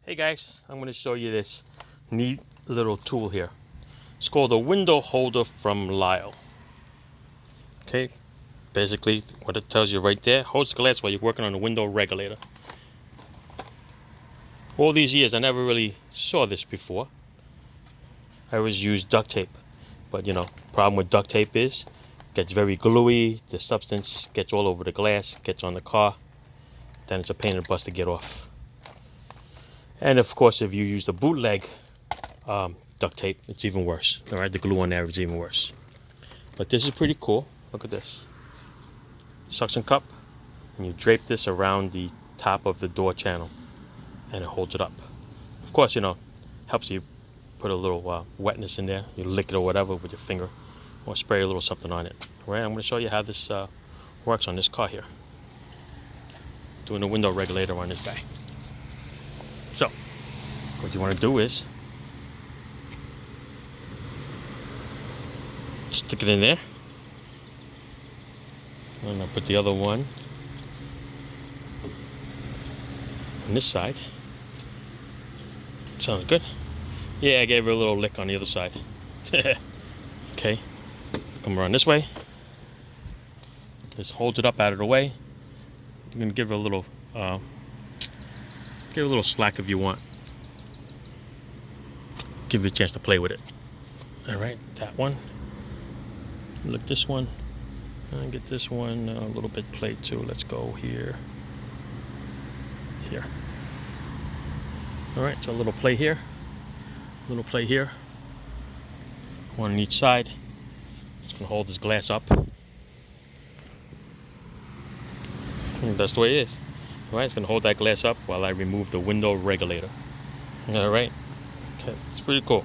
Hey guys, I'm going to show you this neat little tool here. It's called a window holder from Lisle. Okay, basically what it tells you right there, holds glass while you're working on a window regulator. All these years I never really saw this before. I always used duct tape, but problem with duct tape is it gets very gluey, the substance gets all over the glass, gets on the car, then it's a pain in the butt to get off. And of course, if you use the bootleg duct tape, it's even worse. All right, the glue on there is even worse. But this is pretty cool. Look at this. Suction cup, and you drape this around the top of the door channel, and it holds it up. Of course, helps you put a little wetness in there. You lick it or whatever with your finger, or spray a little something on it. All right, I'm going to show you how this works on this car here. Doing the window regulator on this guy. So, what you want to do is stick it in there, and I'll put the other one on this side. Sounds good. Yeah, I gave her a little lick on the other side. Okay, come around this way. Just holds it up out of the way. You're gonna give her a little slack if you want. Give you a chance to play with it. All right, that one. Look, this one. And get this one a little bit played too. Let's go here. Here. All right, so a little play here. A little play here. One on each side. It's gonna hold this glass up. And that's the way it is. All right, it's gonna hold that glass up while I remove the window regulator. All right, okay, it's pretty cool.